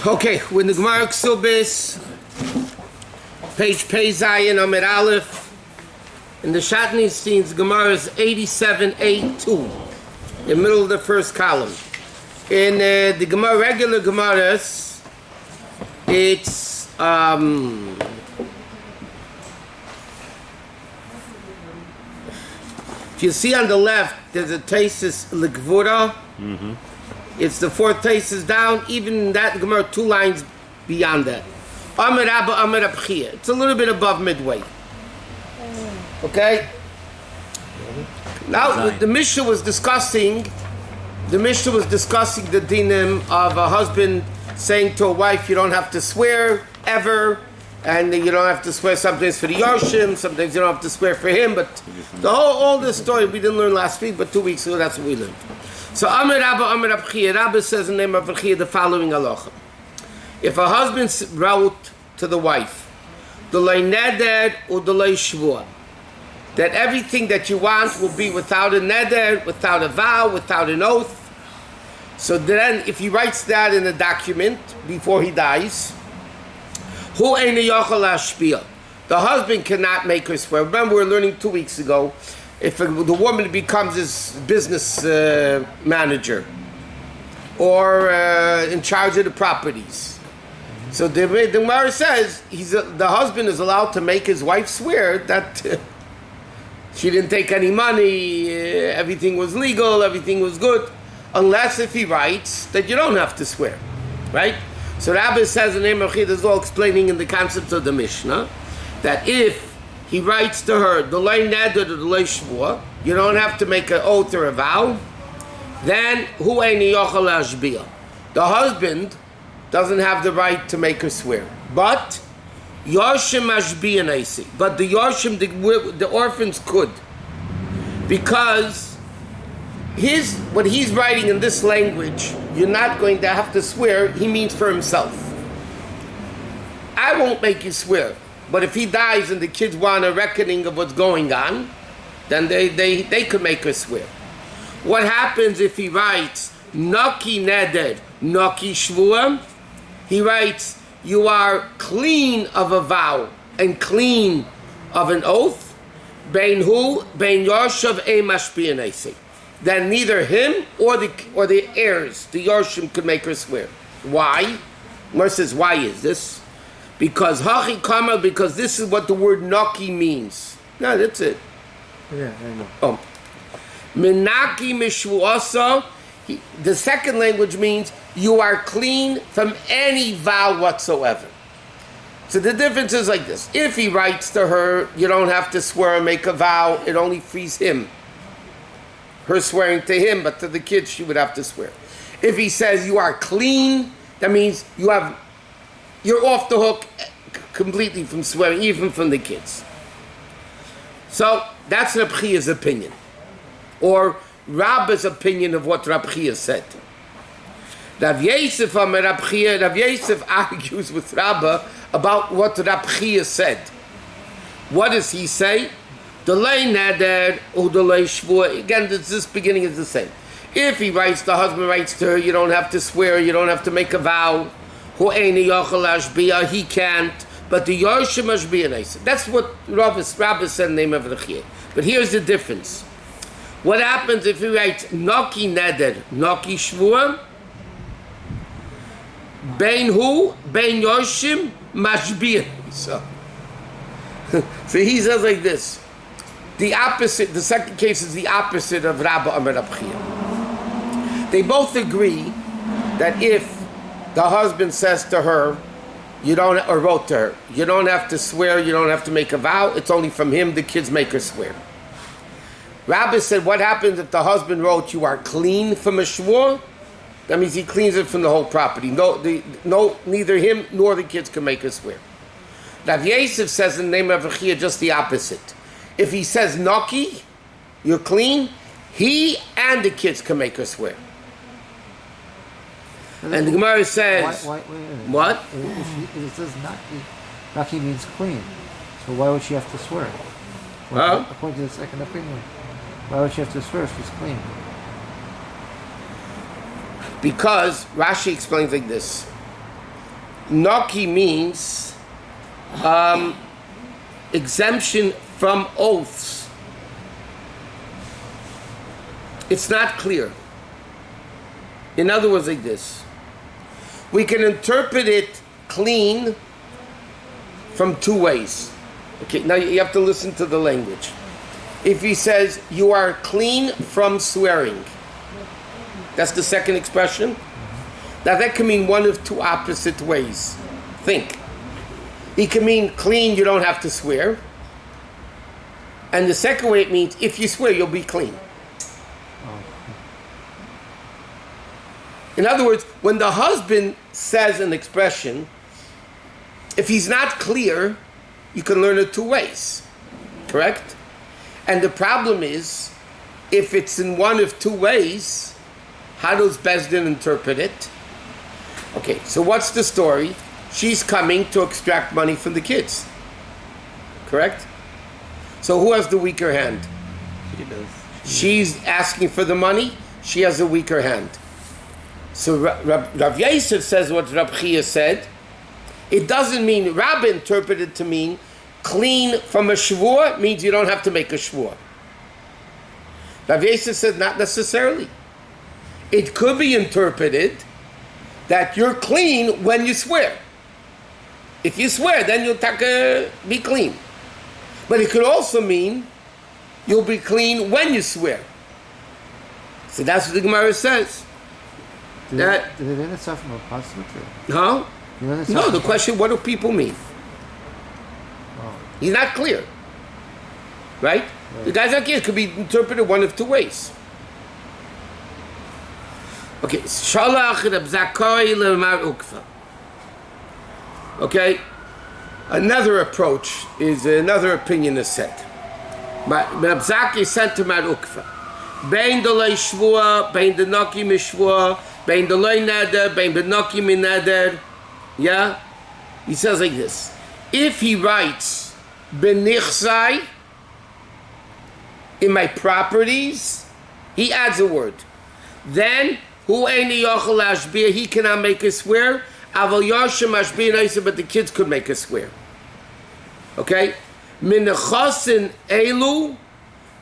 Okay, with the Gemara Kesubos, page Pei Zayin Amid Aleph, in the Shatney scenes, Gemara is 87A2, in the middle of the first column. In the Gemara, regular Gemaras, it's if you see on the left, there's a Taisis Likvura. It's the fourth Taisis down. Even that Gemara, 2 lines beyond that. Amar Rabba, Amar Rabchia. It's a little bit above midway. Okay. Now the Mishnah was discussing the dinim of a husband saying to a wife, you don't have to swear ever, and you don't have to swear sometimes for the Yoshim, sometimes you don't have to swear for him, but all this story we didn't learn last week, but 2 weeks ago that's what we learned. So Amar Rabba, Amar Rabchia, Rabbi says in the name of Rabchia the following halacha. If a husband wrote to the wife, D'lei neder u'd'lei shvua, that everything that you want will be without a neder, without a vow, without an oath. So then, if he writes that in a document before he dies, hu eina yochel lashpia, the husband cannot make her swear. Remember, we were learning 2 weeks ago, if the woman becomes his business manager or in charge of the properties. So the Gemara says the husband is allowed to make his wife swear that she didn't take any money, everything was legal, everything was good, unless if he writes that you don't have to swear, right? So Rabbi says in the name of Chid, is all explaining in the concepts of the Mishnah, that if he writes to her, D'lei neder u'd'lei shvua, you don't have to make an oath or a vow, then hu eini yochel lashbia, the husband doesn't have the right to make her swear. But Yoshim Ashbiyan Aisi. But the Yoshim, the orphans could. Because what he's writing in this language, you're not going to have to swear, he means for himself. I won't make you swear. But if he dies and the kids want a reckoning of what's going on, then they could make her swear. What happens if he writes, Noki Neder, Noki Shvua? He writes, you are clean of a vow and clean of an oath. Bein Yoshev e mashpiyan eisi. Then neither him or the heirs, the Yoshim, could make her swear. Why? Gemara says, why is this? Because hachi kama, because this is what the word noki means. No, that's it. Yeah, I know. Oh, menaki mishvuasa. The second language means you are clean from any vow whatsoever. So the difference is like this. If he writes to her, you don't have to swear or make a vow, it only frees him. Her swearing to him, but to the kids she would have to swear. If he says you are clean, that means you're off the hook completely from swearing, even from the kids. So that's Rabchia's opinion. Or Rabbi's opinion of what Rabchia said. Rav Yosef argues with Rabbi about what Rabchia said. What does he say? D'lei neder u'd'lei shvua. Again, this beginning is the same. If he writes, the husband writes to her, you don't have to swear, you don't have to make a vow. Hu eini yochel lashbia, he can't. But the Yoshim Ashbiyan Eisa. That's what Rabbi said in the name of Rabchia. But here's the difference. What happens if he writes Noki Neder, Noki Shvua? Bein Yoshim Mashbiyan. So he says like this. The opposite, the second case is the opposite of Rabba Amar Rabchia. They both agree that if the husband says to her, or wrote to her, you don't have to swear, you don't have to make a vow, it's only from him, the kids make her swear. Rabbi said, what happens if the husband wrote, you are clean from a shvur? That means he cleans it from the whole property. Neither him nor the kids can make her swear. Rav Yosef says in the name of Rabchia just the opposite. If he says Noki, you're clean, he and the kids can make her swear. And the Gemara says, wait. What? If it says Naki, Naki means clean. So why would she have to swear? According to the second opinion, why would she have to swear if she's clean? Because Rashi explains like this. Naki means exemption from oaths. It's not clear. In other words, like this. We can interpret it clean from two ways. Okay, now you have to listen to the language. If he says, you are clean from swearing, that's the second expression. Now that can mean one of two opposite ways. Think. It can mean clean, you don't have to swear. And the second way it means, if you swear, you'll be clean. In other words, when the husband says an expression, if he's not clear, you can learn it two ways. Correct? And the problem is, if it's in one of two ways, how does Bezdin interpret it? Okay, so what's the story? She's coming to extract money from the kids. Correct? So who has the weaker hand? She does. She's asking for the money. She has a weaker hand. So Rav Yosef says what Rav Chia said. It doesn't mean, Rabbi interpreted to mean clean from a shvur means you don't have to make a shvur. Rav Yosef said not necessarily. It could be interpreted that you're clean when you swear. If you swear, then you'll be clean. But it could also mean you'll be clean when you swear. So that's what the Gemara says. Did they learn it from a positive? Huh? No, the question, what do people mean? Oh. He's not clear. Right? The guy's not clear. It could be interpreted one of two ways. Okay. Shalach Reb Zakkai leMar Ukva. Okay? Another approach is, another opinion is said. Reb Zakkai sent to Mar Ukva. Bein delay shvua, bein denaki mishvua, bein delay neder, bein benaki min neder. Yeah? He says like this. If he writes benichsai in my properties, he adds a word. Then hu eini yochel ashbir, he cannot make a swear. Aval yashem ashbir naisa, but the kids could make a swear. Okay? Minechasin elu,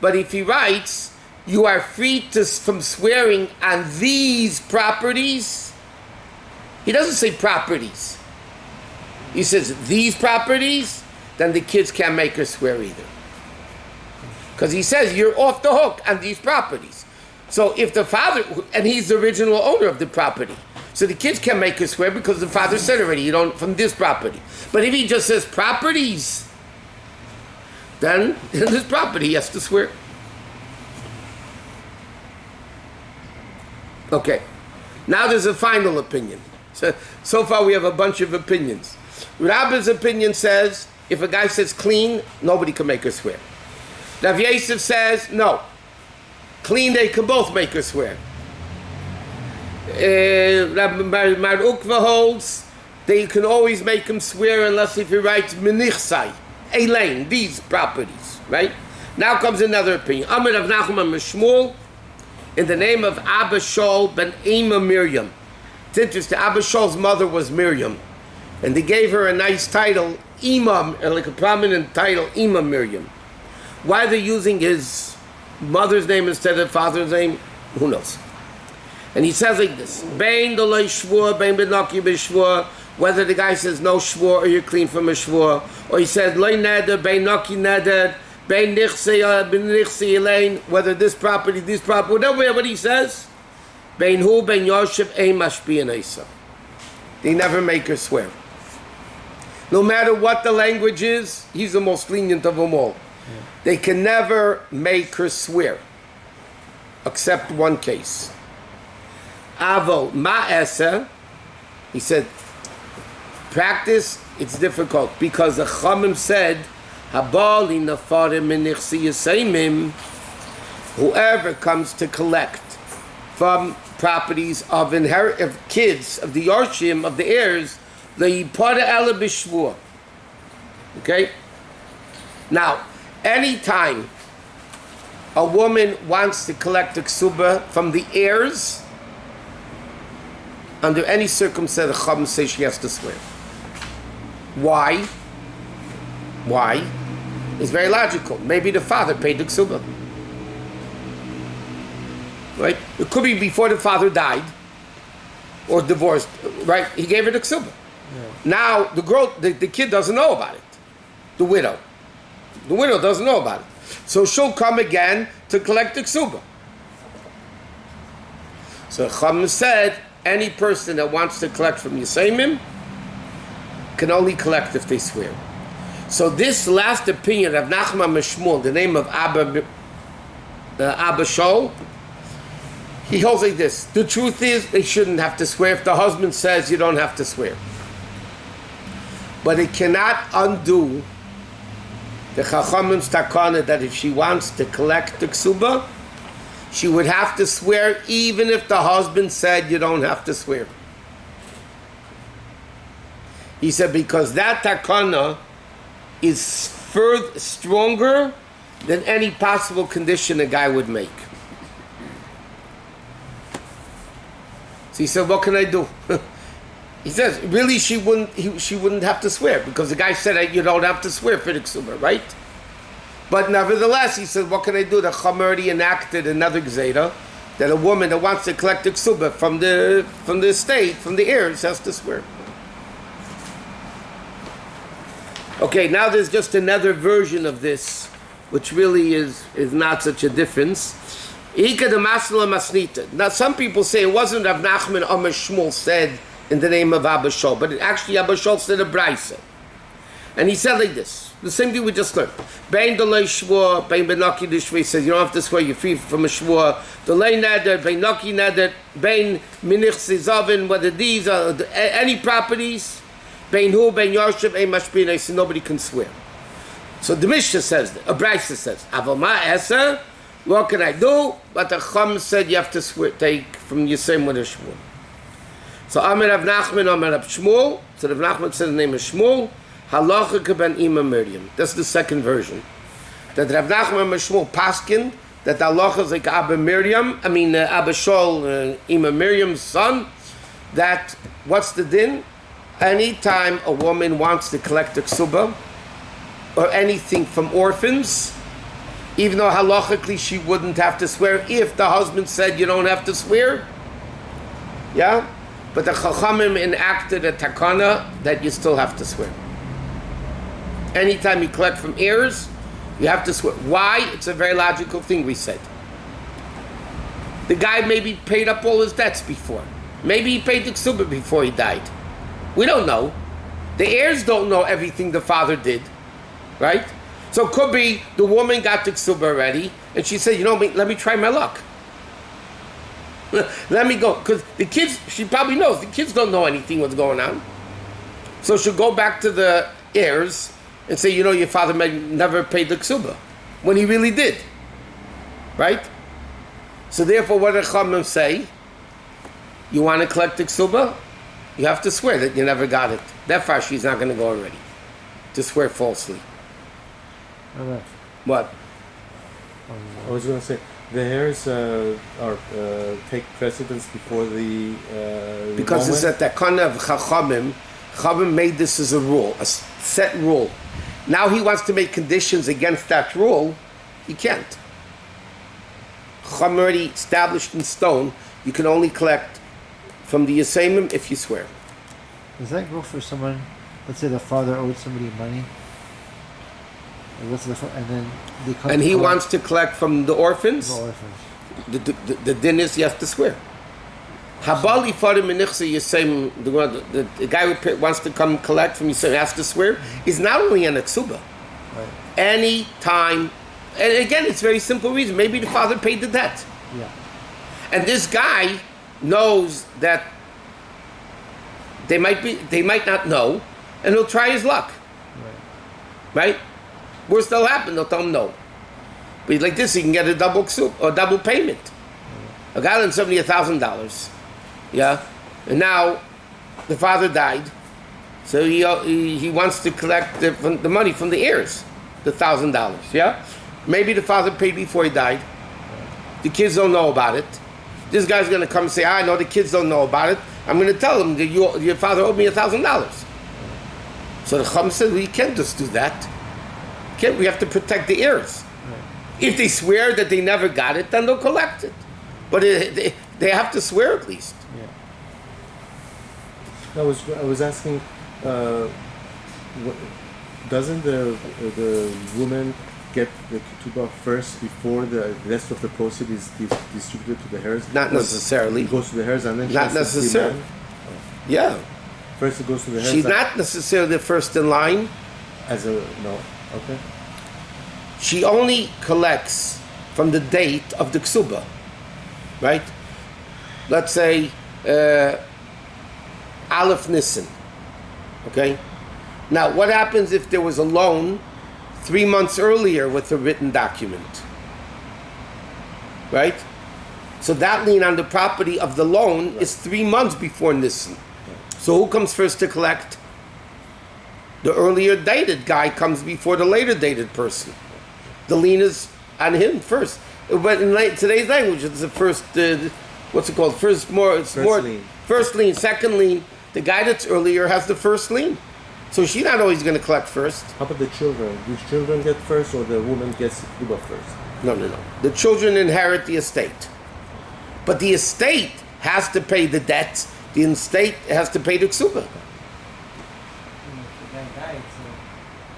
but if he writes, you are free from swearing on these properties. He doesn't say properties. He says these properties, then the kids can't make her swear either. Because he says you're off the hook on these properties. So if the father, and he's the original owner of the property, so the kids can't make her swear because the father said already, you don't, from this property. But if he just says properties, then in this property he has to swear. Okay, now there's a final opinion. So far we have a bunch of opinions. Rabbi's opinion says, if a guy says clean, nobody can make her swear. Rav Yosef says, no. Clean, they can both make her swear. Rabbi Mar Ukva holds, they can always make him swear unless if he writes menichsai, elaine, these properties, right? Now comes another opinion. Amar Rav Nachman Mishmuel, in the name of Abba Shaul ben Ima Miriam. It's interesting, Abba Shaul's mother was Miriam. And they gave her a nice title, Imam, like a prominent title, Imam Miriam. Why they're using his mother's name instead of father's name, who knows? And he says like this, Bein dolay shvur, bein benaki b'shvur, whether the guy says no shvur or you're clean from a shvur, or he said loy neder, bein naki neder, bein nichsi elaine, whether this property, whatever he says, bein hu, bein Yosef, ein mashpiyan eisa. They never make her swear. No matter what the language is, he's the most lenient of them all. Yeah. They can never make her swear, except one case. Avo ma'esa, he said, practice, it's difficult, because the Chamim said, Habali nafarim menichsi yaseimim, whoever comes to collect from properties of kids, of the Yarshim, of the heirs, the Yipara Ela B'Shvua. Okay? Now, anytime a woman wants to collect a ksuba from the heirs, under any circumstance, the Chacham says she has to swear. Why? Why? It's very logical. Maybe the father paid the ksuba. Right? It could be before the father died or divorced. Right? He gave her the ksuba. Yeah. Now the girl, the kid doesn't know about it. The widow. The widow doesn't know about it. So she'll come again to collect the ksuba. So Chum said, any person that wants to collect from Yisayimim can only collect if they swear. So this last opinion of Nachman Mishmul, the name of Abba Shol, he holds like this. The truth is, they shouldn't have to swear. If the husband says you don't have to swear. But it cannot undo the Chachamim's takana that if she wants to collect the ksuba, she would have to swear even if the husband said you don't have to swear. He said because that takana is further stronger than any possible condition a guy would make. So he said, what can I do? He says, really, she wouldn't have to swear because the guy said you don't have to swear for the ksuba, right? But nevertheless, he said, what can I do? The Chum already enacted another gzeira that a woman that wants to collect the ksuba from the estate, from the heirs, has to swear. Okay, now there's just another version of this, which really is not such a difference. Now, some people say it wasn't Rav Nachman Omer Shmuel said in the name of Abba Shol, but actually Abba Shol said a brayso. And he said like this, the same thing we just learned. Bein delay shvua, bein benaki d'shvua, he says you don't have to swear, you're free from a shvua. Delay neder, bein naki neder, bein minich zizavin, whether these are any properties, bein hu, bein Yosef, ein mashpin, I say nobody can swear. So the Mishnah says, a brayso says, Aval ma esa, what can I do? But the Chum said you have to swear, take from your same with a shvua. So Amir Rav Nachman, Amir Rav Shmuel, so Rav Nachman said the name is Shmuel, Halacha keben ima Miriam. That's the second version. That Rav Nachman and Shmuel paskin that the halacha is like Abba Shol, ima Miriam's son. That what's the din? Anytime a woman wants to collect a ksuba or anything from orphans, even though halachically she wouldn't have to swear if the husband said you don't have to swear, yeah. But the Chachamim enacted a takana that you still have to swear. Anytime you collect from heirs, you have to swear. Why? It's a very logical thing we said. The guy maybe paid up all his debts before. Maybe he paid the ksuba before he died. We don't know. The heirs don't know everything the father did, right? So it could be the woman got the ksuba already, and she said, let me try my luck. Let me go. Because the kids, she probably knows, the kids don't know anything what's going on. So she'll go back to the heirs and say, your father never paid the ksuba, when he really did. Right? So therefore, what did Chachamim say? You want to collect the ksuba? You have to swear that you never got it. That far she's not going to go already. To swear falsely. Okay. What? I was going to say, the heirs take precedence before the because moment? it's at the kind of Chachamim. Chachamim made this as a rule, a set rule. Now he wants to make conditions against that rule. He can't. Chachamim already established in stone. You can only collect from the Yisayimim if you swear. Does that go for someone? Let's say the father owed somebody money. And then they come and he wants to collect from the orphans. The orphans. The din is you have to swear. Habali farim menichse Yisayim. The guy who wants to come collect from Yisayim has to swear. Is not only an ksuba. Right. Any time, and again, it's a very simple reason. Maybe the father paid the debt. Yeah. And this guy knows that they might not know, and he'll try his luck. Right? Worst that'll happen, they'll tell him no. But like this, he can get a double payment. A guy lent somebody $1,000. Yeah? And now the father died. So he wants to collect the money from the heirs, the $1,000. Yeah? Maybe the father paid before he died. The kids don't know about it. This guy's going to come and say, I know the kids don't know about it. I'm going to tell them that your father owed me $1,000. So the Chum said, we can't just do that. We have to protect the heirs. If they swear that they never got it, then they'll collect it. But they have to swear at least. Yeah. I was asking, doesn't the woman get the ketubah first before the rest of the proceeds is distributed to the heirs? Not necessarily. It goes to the heirs and then not necessarily. Yeah. First it goes to the heirs. She's not necessarily the first in line. No. Okay. She only collects from the date of the ksuba, right? Let's say Aleph Nisan, okay? Now, what happens if there was a loan 3 months earlier with a written document, right? So that lien on the property of the loan is 3 months before Nisan. So who comes first to collect? The earlier dated guy comes before the later dated person. The lien is on him first. But in today's language, it's the first, what's it called? First lien. First lien, second lien. The guy that's earlier has the first lien. So she's not always going to collect first. How about the children? Do children get first or the woman gets ketubah first? No. The children inherit the estate. But the estate has to pay the debt. The estate has to pay the ksuba.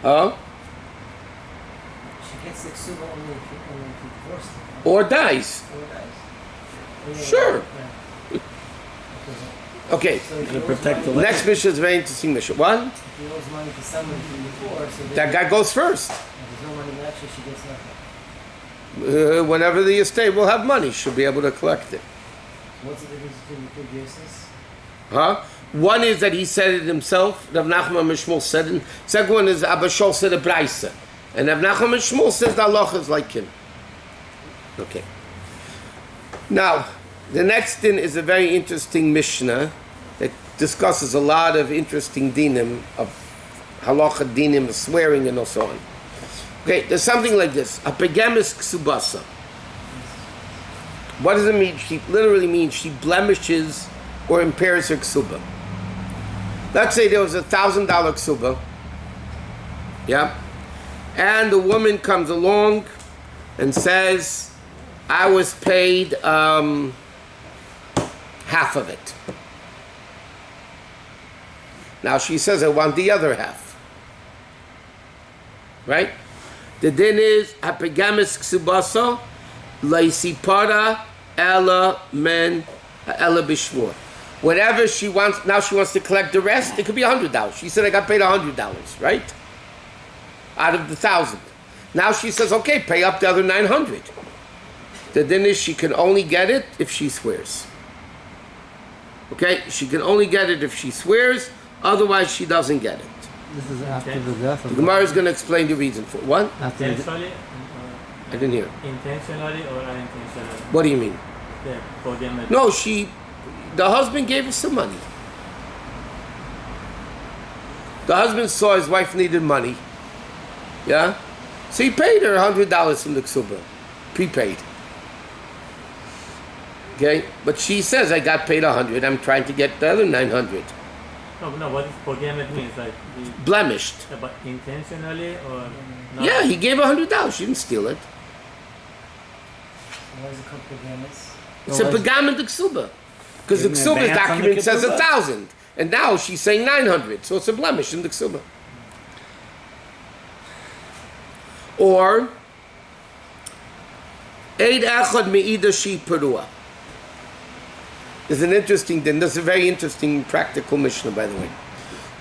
Oh? She gets the ksuba only if he divorced her. Or dies. Sure. Okay. So if To protect the Next mission is a very interesting mission. What? If he owes money to someone from before, so That guy goes first. if there's no money left, so she gets nothing. Whenever the estate will have money, she'll be able to collect it. What's the difference between the two cases? Huh? One is that he said it himself. Rav Nachman and Shmuel said it. Second one is Abba Shol said a Braisa. And Rav Nachman and Shmuel says the halacha is like him. Okay. Now, the next din is a very interesting Mishnah that discusses a lot of interesting dinim of halacha dinim, swearing and so on. Okay, there's something like this. A pegemis ksubasa. What does it mean? She literally means she blemishes or impairs her ksuba. Let's say there was $1,000 ksuba. Yeah? And the woman comes along and says, I was paid half of it. Now she says, I want the other half. Right? The din is, hapegamis ksubasa, laisipara ela men ela bishmur. Whatever she wants, now she wants to collect the rest, it could be $100. She said, I got paid $100, right? Out of the 1,000. Now she says, okay, pay up the other 900. The din is she can only get it if she swears. Okay? She can only get it if she swears, otherwise she doesn't get it. This is after the death of The Gemara is going to explain the reason for it. What? after the, Intentionally, I didn't hear. intentionally or unintentionally? What do you mean? Yeah, for them. No, the husband gave her some money. The husband saw his wife needed money. Yeah? So he paid her $100 from the ksuba. Prepaid. Okay? But she says, I got paid $100. I'm trying to get the other $900. No, what is forgiven means? Like, Blemished. but intentionally or not? Yeah, he gave her $100. She didn't steal it. Why is it called Pagamis? It's a pagam in the ksuba. Because the Give him ksuba advance on the document says ketubah. 1,000. And now she's saying 900. So it's a blemish in the ksuba. Or, Eid echad me'ida shi perua. There's an interesting thing. There's a very interesting practical Mishnah, by the way.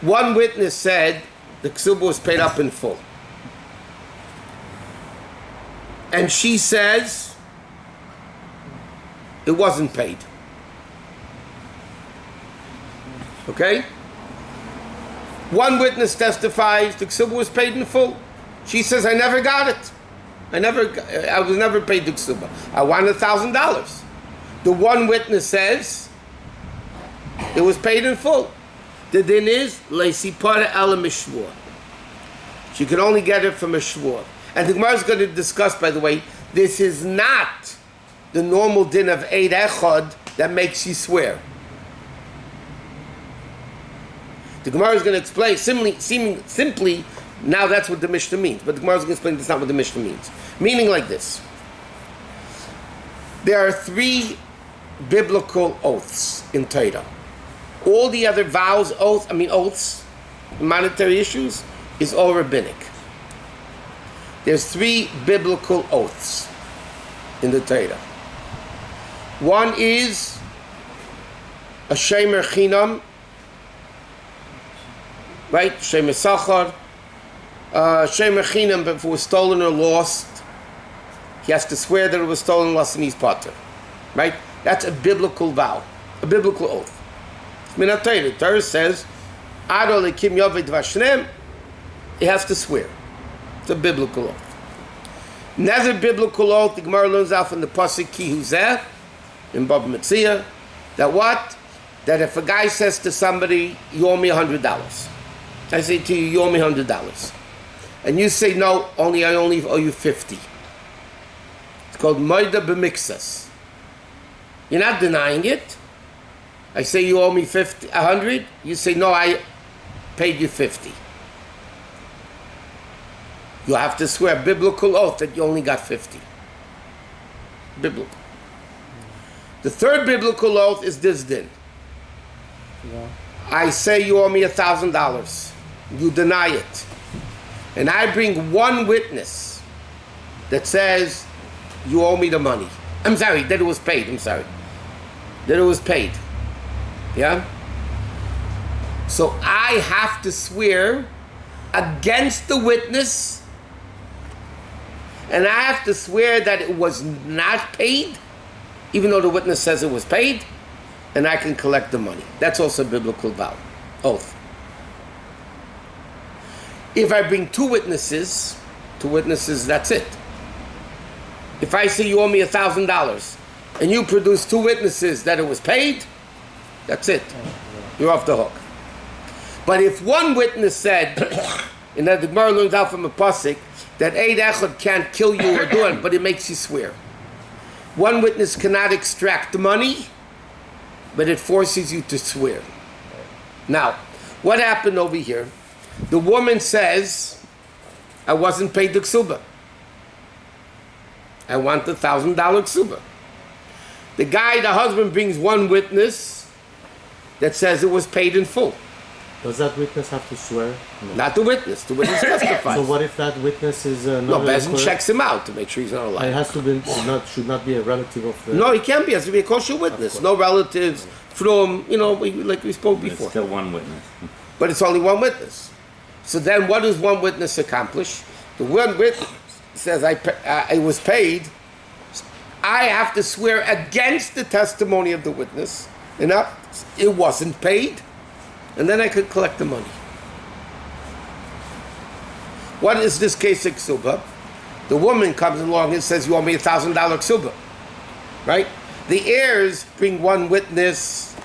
One witness said the ksuba was paid up in full. And she says it wasn't paid. Okay? One witness testifies the ksuba was paid in full. She says, I never got it. I was never paid the ksuba. I wanted $1,000. The one witness says it was paid in full. The din is leisipara ala mishvur. She could only get it from a shvur. And the Gemara is going to discuss, by the way, this is not the normal din of Eid Echad that makes you swear. The Gemara is going to explain, simply, now that's what the Mishnah means. But the Gemara is going to explain that's not what the Mishnah means. Meaning like this. There are 3 biblical oaths in Torah. All the other oaths, monetary issues, is all rabbinic. There's 3 biblical oaths in the Torah. One is a shemer chinam, right? Shemer sachar. Shemer chinam, if it was stolen or lost, he has to swear that it was stolen, lost, and he's potter. Right? That's a biblical vow, a biblical oath. Minat Torah. The Torah says, Ado lekim yoved vashnem, he has to swear. It's a biblical oath. Another biblical oath, the Gemara learns out from the Pasuk Ki Huzeh, in Baba Metzia, that what? That if a guy says to somebody, you owe me $100. I say to you, you owe me $100. And you say, no, I only owe you 50. It's called Moida B'Mixas. You're not denying it. I say you owe me 100. You say, no, I paid you 50. You have to swear a biblical oath that you only got 50. Biblical. The third biblical oath is this din. Yeah. I say you owe me $1,000. You deny it. And I bring one witness that says you owe me the money. I'm sorry, that it was paid. That it was paid. Yeah? So I have to swear against the witness, and I have to swear that it was not paid, even though the witness says it was paid, and I can collect the money. That's also a biblical vow, oath. If I bring 2 witnesses, that's it. If I say you owe me $1,000, and you produce 2 witnesses that it was paid, that's it. You're off the hook. But if one witness said, and that the Gemara learns out from a pasuk, that Eid Echad can't kill you or do it, but it makes you swear. One witness cannot extract the money, but it forces you to swear. Now, what happened over here? The woman says, I wasn't paid the ksuba. I want the $1,000 ksuba. The husband brings one witness that says it was paid in full. Does that witness have to swear? No. Not the witness. The witness testifies. So what if that witness is not? No, Bezin checks him out to make sure he's not alive. It has to be should not be a relative of the. No, he can't be. It has to be a kosher witness. No relatives from like we spoke before. It's still one witness. But it's only one witness. So then, what does one witness accomplish? The one witness says, "I was paid." I have to swear against the testimony of the witness, and it wasn't paid, and then I could collect the money. What is this case of ksuba? The woman comes along and says, you owe me $1,000 ksuba, right? The heirs bring one witness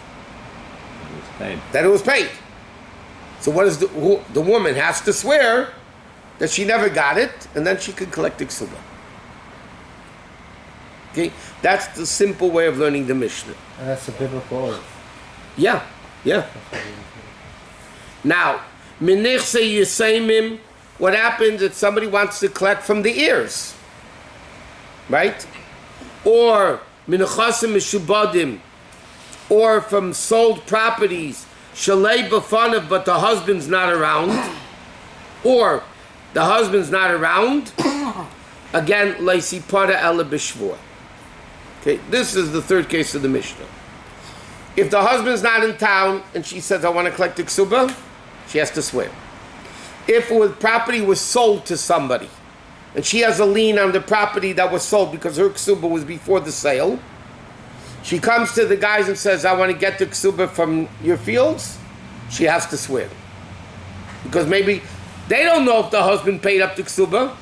that it was paid. So what is the woman has to swear that she never got it, and then she can collect the ksuba. Okay, that's the simple way of learning the Mishnah. And that's a biblical oath. Yeah. Now, minich yisaimim. What happens if somebody wants to collect from the heirs, right? Or minachasim mishubadim, or from sold properties, shalei b'fanav, but the husband's not around, or the husband's not around. Again, leisi para ela b'shvur. Okay, this is the third case of the Mishnah. If the husband's not in town and she says, I want to collect the ksuba, she has to swear. If property was sold to somebody and she has a lien on the property that was sold because her ksuba was before the sale, she comes to the guys and says, I want to get the ksuba from your fields, she has to swear. Because maybe they don't know if the husband paid up the ksuba,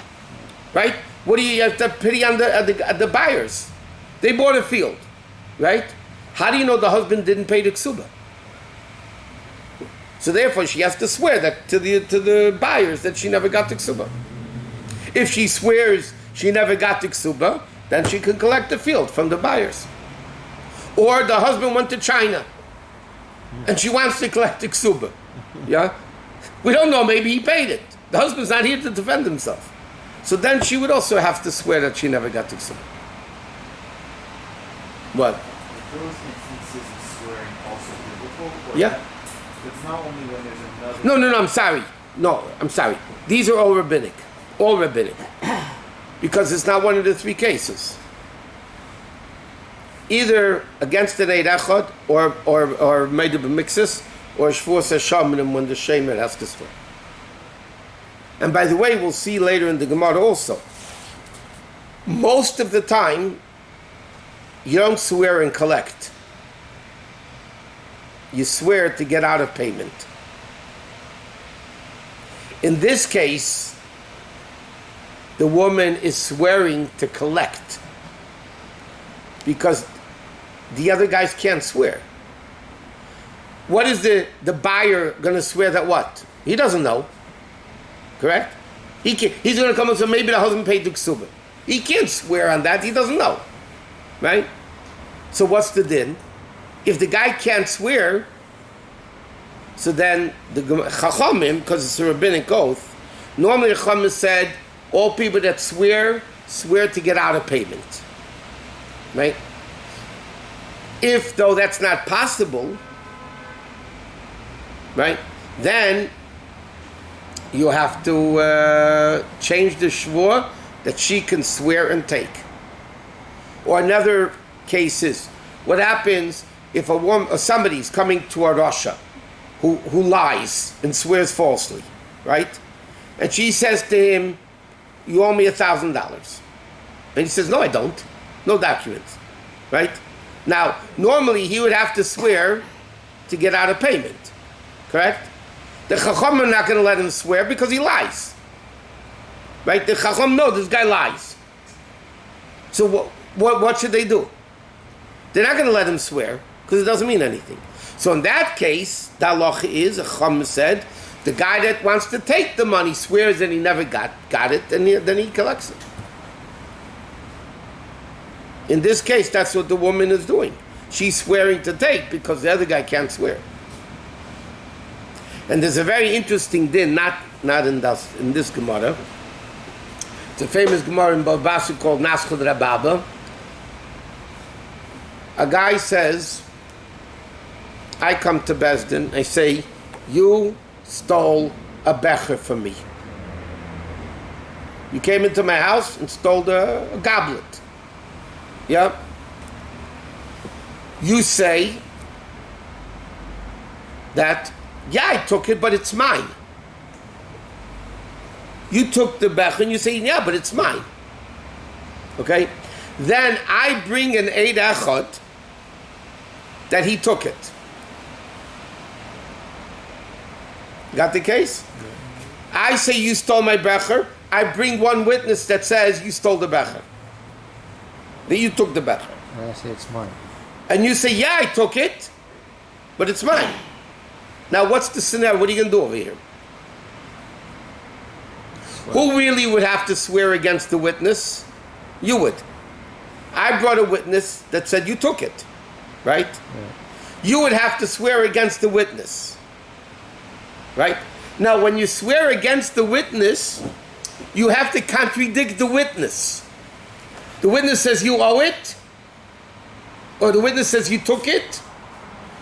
right? What do you have to pity on the buyers? They bought a field, right? How do you know the husband didn't pay the ksuba? So therefore, she has to swear that to the buyers that she never got the ksuba. If she swears she never got the ksuba, then she can collect the field from the buyers. Or the husband went to China, and she wants to collect the ksuba. Yeah? We don't know, maybe he paid it. The husband's not here to defend himself. So then she would also have to swear that she never got Ksubah. What? Those instances of swearing also biblical? Or Yeah. that- It's not only when there's another... No, I'm sorry. No, I'm sorry. These are all rabbinic. All rabbinic. Because it's not one of the three cases. Either against an Eid Echad, or made of a mixus, or Shvuas HaShamim when the Shemer has to swear. And by the way, we'll see later in the Gemara also. Most of the time, you don't swear and collect. You swear to get out of payment. In this case, the woman is swearing to collect because the other guys can't swear. What is the buyer going to swear that what? He doesn't know. Correct? He's going to come and say, maybe the husband paid the Ksubah. He can't swear on that. He doesn't know. Right? So what's the din? If the guy can't swear, so then the Chachamim, because it's a rabbinic oath, normally the Chachamim said, all people that swear to get out of payment. Right? If, though, that's not possible, right, then you have to change the shvur that she can swear and take. Or another case is, what happens if a woman or somebody's coming to a Rasha who lies and swears falsely, right? And she says to him, you owe me $1,000. And he says, no, I don't. No documents, right? Now, normally he would have to swear to get out of payment, correct? The Chacham are not going to let him swear because he lies, right? The Chacham know this guy lies. So what should they do? They're not going to let him swear because it doesn't mean anything. So in that case, the halacha is, the Chacham said, the guy that wants to take the money swears that he never got it, and then he collects it. In this case, that's what the woman is doing. She's swearing to take because the other guy can't swear. And there's a very interesting din, not in this Gemara. It's a famous Gemara in Balbasu called Naschad Rababa. A guy says, I come to Bezdin, I say, you stole a becher from me. You came into my house and stole a goblet. Yeah? You say that, yeah, I took it, but it's mine. You took the becher and you say, yeah, but it's mine. Okay? Then I bring an Eid Echad that he took it. Got the case? I say you stole my becher. I bring one witness that says you stole the becher. That you took the becher. And I say it's mine. And you say, yeah, I took it, but it's mine. Now, what's the scenario? What are you going to do over here? Who really would have to swear against the witness? You would. I brought a witness that said you took it, right? Yeah. You would have to swear against the witness, right? Now, when you swear against the witness, you have to contradict the witness. The witness says you owe it, or the witness says you took it.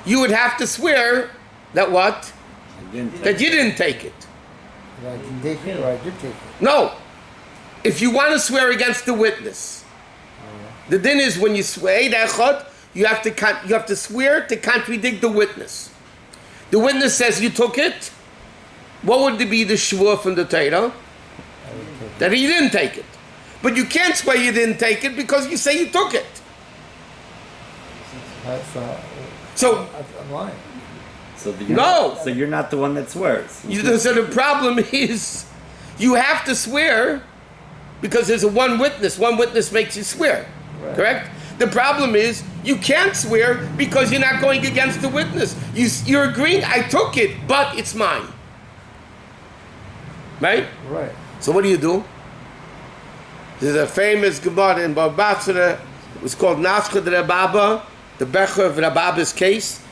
You would have to swear that what? That you didn't take it. That I didn't take it, or I did take it. No. If you want to swear against the witness, the din is when you swear, you have to swear to contradict the witness. The witness says you took it. What would be the shvur from the Torah? That he didn't take it. But you can't swear you didn't take it because you say you took it. So I'm lying. So you're No. Not, so you're not the one that swears. So the problem is you have to swear because there's a one witness. One witness makes you swear. Right. Correct? The problem is you can't swear because you're not going against the witness. You're agreeing, I took it, but it's mine. Right? Right. So what do? There's a famous Gemara in Baba Basra. It was called Naschad Rababa, the Becher of Rababa's case.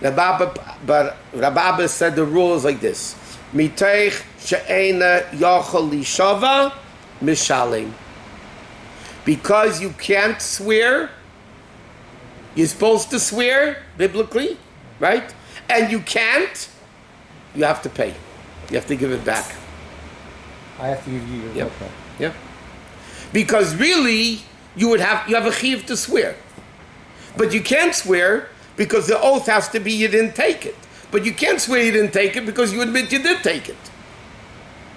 But Rabbi said the rule is like this: Miteich she'ena yachol lishava mishalim. Because you can't swear, you're supposed to swear biblically, right? And you can't, you have to pay. You have to give it back. I have to give you your Yep. okay. Yeah. Because really, you have a chiyuv to swear. But you can't swear because the oath has to be you didn't take it. But you can't swear you didn't take it because you admit you did take it.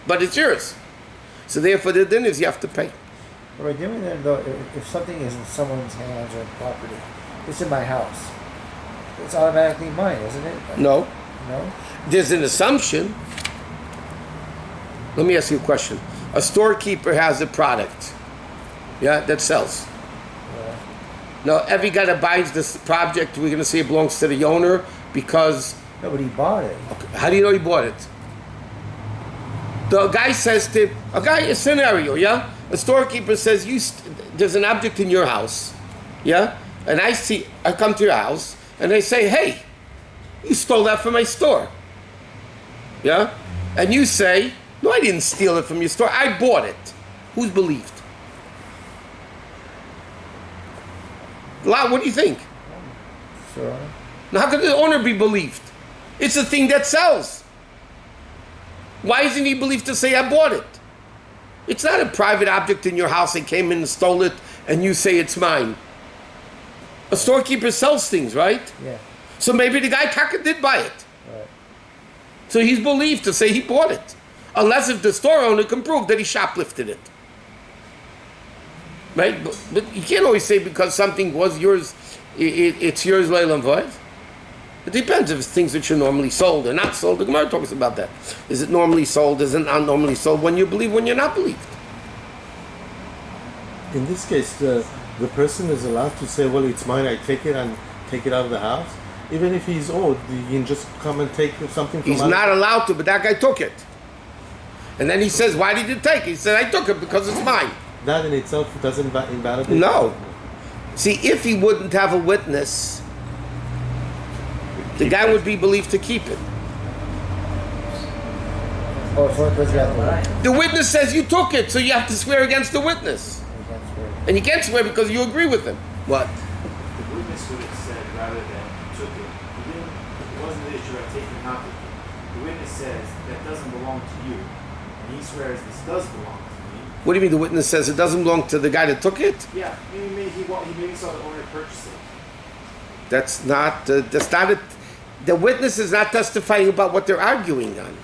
But it's yours. So therefore the din is you have to pay. But by doing that, though, if something is in someone's hands or property, it's in my house, it's automatically mine, isn't it? No. No? There's an assumption. Let me ask you a question. A storekeeper has a product, yeah, that sells. Yeah. Now, every guy that buys this project, we're going to say it belongs to the owner because, No, but he bought it. how do you know he bought it? The guy says to, a scenario, yeah? A storekeeper says, there's an object in your house, yeah? And I come to your house, and they say, hey, you stole that from my store, yeah? And you say, no, I didn't steal it from your store, I bought it. Who's believed? What do you think? Sure. Now, how could the owner be believed? It's a thing that sells. Why isn't he believed to say, I bought it? It's not a private object in your house. I came in and stole it, and you say it's mine. A storekeeper sells things, right? Yeah. So maybe the guy Taka did buy it. Right. So he's believed to say he bought it. Unless if the store owner can prove that he shoplifted it. Right? But you can't always say because something was yours, it's yours, Leilam Void. It depends if it's things which are normally sold or not sold. The Gemara talks about that. Is it normally sold? Is it not normally sold? When you believe, when you're not believed. In this case, the person is allowed to say, well, it's mine, I take it and take it out of the house. Even if he's owed, he can just come and take something from He's not allowed to, but that guy took it. And then he says, why did you take it? He said, I took it because it's mine. That in itself doesn't invalidate. No. See, if he wouldn't have a witness, the guy would be believed to keep it. Oh, so what does he have to do? The witness says you took it, so you have to swear against the witness. He can't swear. And you can't swear because you agree with him. What? The witness would have said rather than took it. It wasn't the issue of taking it, not taking it. The witness says that doesn't belong to you. And he swears this does belong to me. What do you mean the witness says it doesn't belong to the guy that took it? Yeah, maybe he maybe saw the owner purchase it. That's not it. The witness is not testifying about what they're arguing on.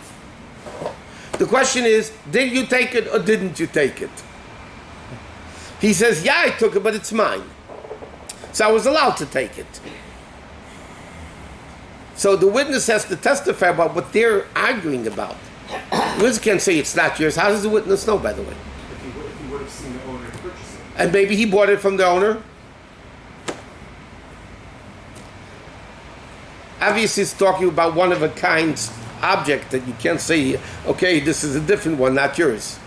The question is, did you take it or didn't you take it? He says, yeah, I took it, but it's mine. So I was allowed to take it. So the witness has to testify about what they're arguing about. The witness can't say it's not yours. How does the witness know, by the way? If he would have seen the owner purchase it. And maybe he bought it from the owner. Obviously, it's talking about one of a kind object that you can't say, okay, this is a different one, not yours.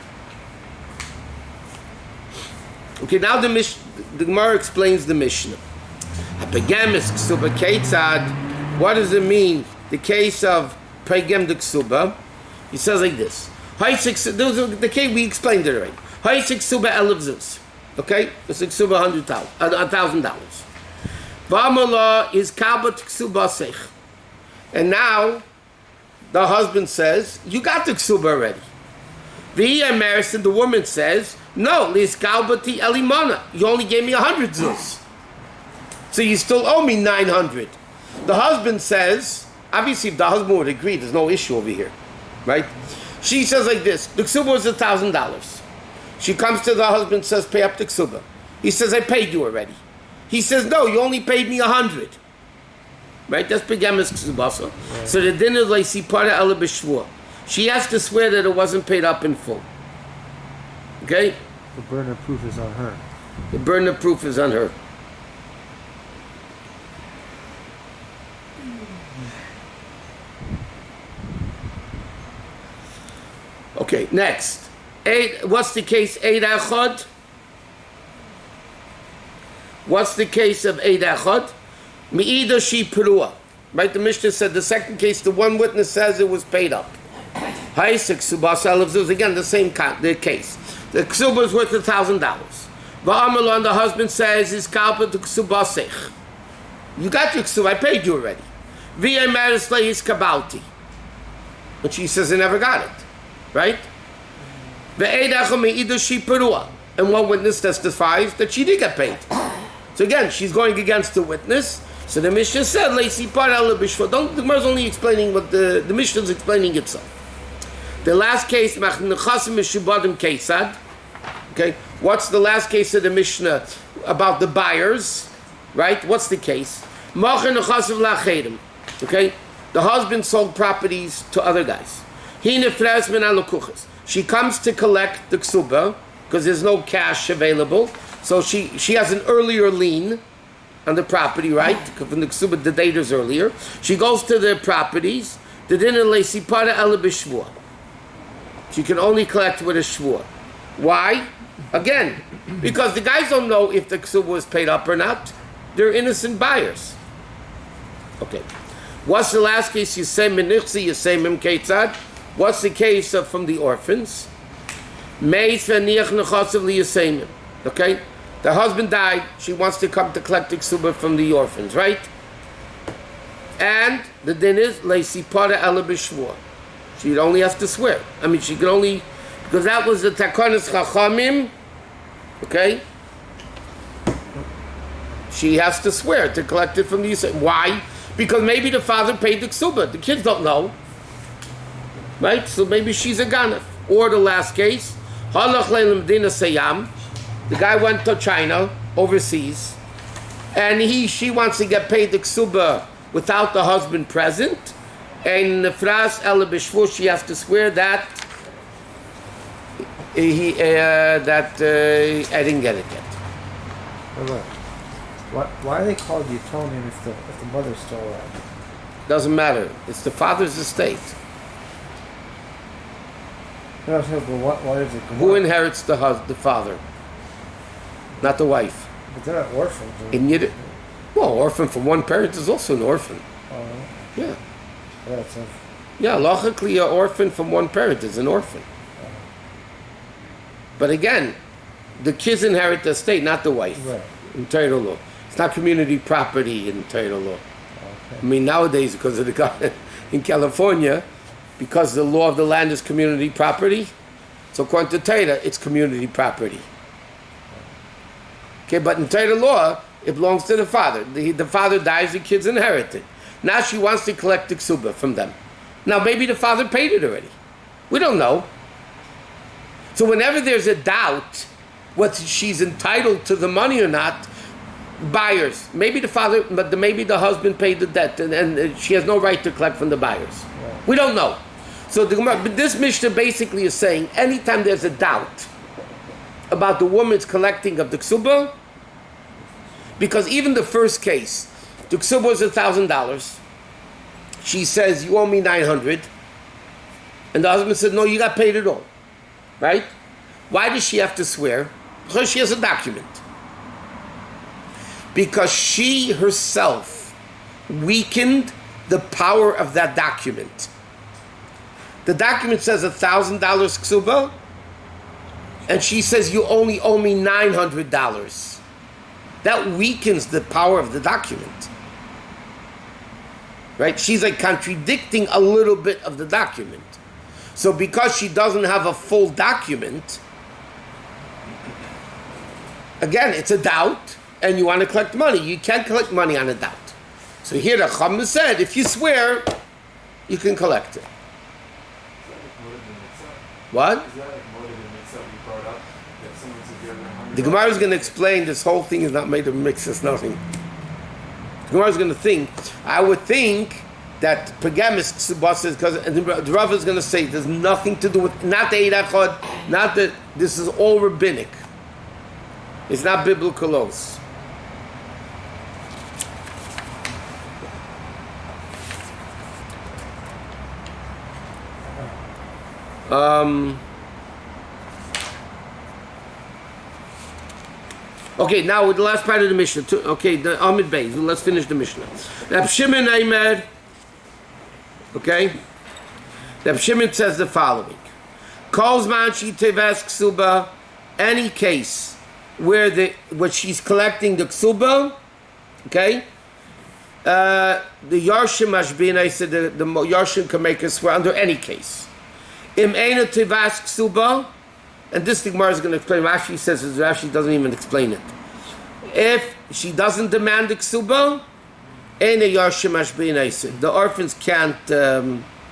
Okay, now the Gemara explains the Mishnah. What does it mean? The case of Pegem de Ksuba. He says like this. The case we explained it already. Haisik Ksuba elevzus. Okay, it's Ksuba $1,000. V'amala is kabat Ksuba sech. And now the husband says, you got the Ksuba already. V'hi Maris, and the woman says, no, lis kalbati elimana. You only gave me 100 zuz. So you still owe me 900. The husband says, obviously if the husband would agree, there's no issue over here. Right? She says like this, the Ksuba was $1,000. She comes to the husband and says, pay up the Ksuba. He says, I paid you already. He says, no, you only paid me 100. Right? That's Pegemes Kesubos. So the din is like Sipara Ela B'Shvua. She has to swear that it wasn't paid up in full. Okay? The burden of proof is on her. The burden of proof is on her. Okay, next. What's the case? Eid Echad? What's the case of Eid Echad? Mi'idah she perua. Right? The Mishnah said the second case, the one witness says it was paid up. Haisik Subas Elif is again the same the case. The ksuba is worth $1,000. Va'amalon, the husband says, is kalpa to ksubasech. You got your ksuba, I paid you already. V'yay maris le'is kabalti. But she says I never got it. Right? Ve'edachom me'idah shi perua. And one witness testifies that she did get paid. So again, she's going against the witness. So the Mishnah said, Leisi par el bishva. The Gemara is only explaining what the Mishnah is explaining itself. The last case, Machnechasim Mishubadim Kesad. Okay, what's the last case of the Mishnah about the buyers? Right? What's the case? Machnechasim lachedim. Okay, the husband sold properties to other guys. He nefres min alukuchas. She comes to collect the ksuba because there's no cash available. So she has an earlier lien on the property, right? From the ksuba, the date is earlier. She goes to the properties. The din leisi para el bishvua. She can only collect with a shvua. Why? Again, because the guys don't know if the ksuba was paid up or not. They're innocent buyers. Okay. What's the last case? You say menichsi, you say mem ketzad. What's the case from the orphans? Okay? The husband died. She wants to come to collect the ksuba from the orphans, right? And the din is leisi para ela b'shvua. She'd only have to swear. I mean, she could only, because that was the takonis chachamim. Okay? She has to swear to collect it from the Yosef. Why? Because maybe the father paid the ksuba. The kids don't know. Right? So maybe she's a ganef. Or the last case, halach le'lim dina sayam. The guy went to China, overseas, and she wants to get paid the ksuba without the husband present. And nefras el b'shvu, she has to swear that I didn't get it yet. Why are they called Yitonim if the mother's still alive? Doesn't matter. It's the father's estate. No, but why is it? Who inherits the father? Not the wife. But they're not orphans. Well, orphan from one parent is also an orphan. Yeah. Yeah, logically, an orphan from one parent is an orphan. But again, the kids inherit the estate, not the wife. Right. In Torah law, it's not community property in Torah law. Okay. I mean, nowadays, because of the guy in California, because the law of the land is community property, so according to Torah, it's community property. Okay, but in Torah law, it belongs to the father. The father dies, the kids inherit it. Now she wants to collect the ksuba from them. Now maybe the father paid it already. We don't know. So whenever there's a doubt whether she's entitled to the money or not, buyers, maybe the father, but maybe the husband paid the debt and she has no right to collect from the buyers. Yeah. We don't know. So this Mishnah basically is saying anytime there's a doubt about the woman's collecting of the ksuba, because even the first case, the ksuba was $1,000. She says, you owe me $900. And the husband said, no, you got paid it all. Right? Why does she have to swear? Because she has a document. Because she herself weakened the power of that document. The document says $1,000 ksuba, and she says, you only owe me $900. That weakens the power of the document. Right? She's like contradicting a little bit of the document. So because she doesn't have a full document, again, it's a doubt, and you want to collect money. You can't collect money on a doubt. So here the Chum said, if you swear, you can collect it. What? The Gemara is going to explain this whole thing is not made of mix, it's nothing. The Gemara is going to think, I would think that Pagamis Kesubos is because the Rabbi is going to say there's nothing to do with, not the Eid Echad, not that this is all rabbinic. It's not biblical laws. Okay, now with the last part of the Mishnah. Okay, the Amid Beis. Let's finish the Mishnah. Reb Shimon Aimer. Okay? Reb Shimon says the following. Calls man she teves ksuba, any case where she's collecting the ksuba, okay? The Yarshim Ashbin, I said the Yarshim can make us swear under any case. Im Eina Tevas Ksuba, and this the Gemara is going to explain. Rashi says it, Rashi doesn't even explain it. If she doesn't demand the Ksuba, Eina Yarshim Ashbin, I said the orphans can't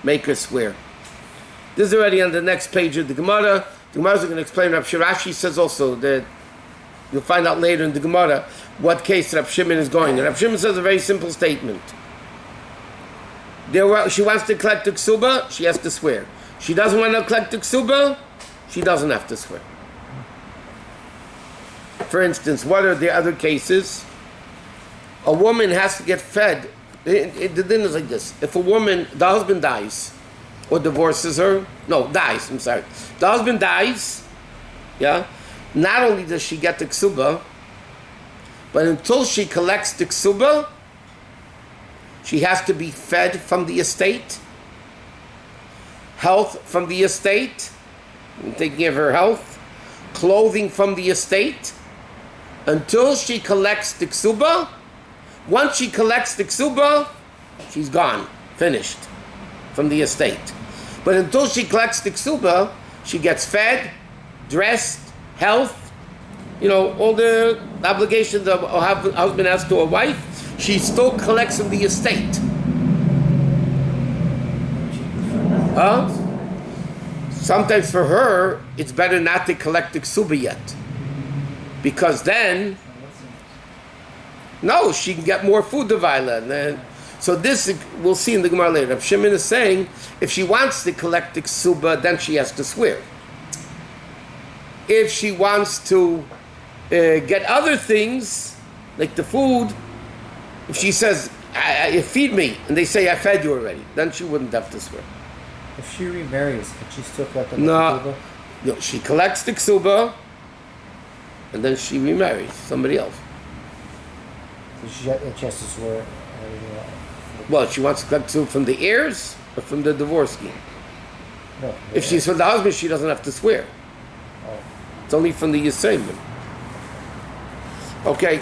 make her swear. This is already on the next page of the Gemara. The Gemara is going to explain. Rashi says also that you'll find out later in the Gemara what case Reb Shimon is going. Reb Shimon says a very simple statement. She wants to collect the ksuba, she has to swear. She doesn't want to collect the ksuba, she doesn't have to swear. For instance, what are the other cases? A woman has to get fed. The din is like this. If a woman, the husband dies, or divorces her, dies, I'm sorry. The husband dies, yeah? Not only does she get the ksuba, but until she collects the ksuba, she has to be fed from the estate, health from the estate, taking of her health, clothing from the estate, until she collects the ksuba. Once she collects the ksuba, she's gone, finished from the estate. But until she collects the ksuba, she gets fed, dressed, health, all the obligations of a husband has to a wife, she still collects from the estate. Sometimes for her, it's better not to collect the ksuba yet. Because then, she can get more food to Vaila. So this, we'll see in the Gemara later. Reb Shimon is saying, if she wants to collect the ksuba, then she has to swear. If she wants to get other things, like the food, if she says, feed me, and they say, I fed you already, then she wouldn't have to swear. If she remarries, can she still collect the ksuba? No, she collects the ksuba, and then she remarries somebody else. So she has to swear. Well, she wants to collect ksuba from the heirs or from the divorce scheme. No. If she's from the husband, she doesn't have to swear. It's only from the Yisraelim. Okay.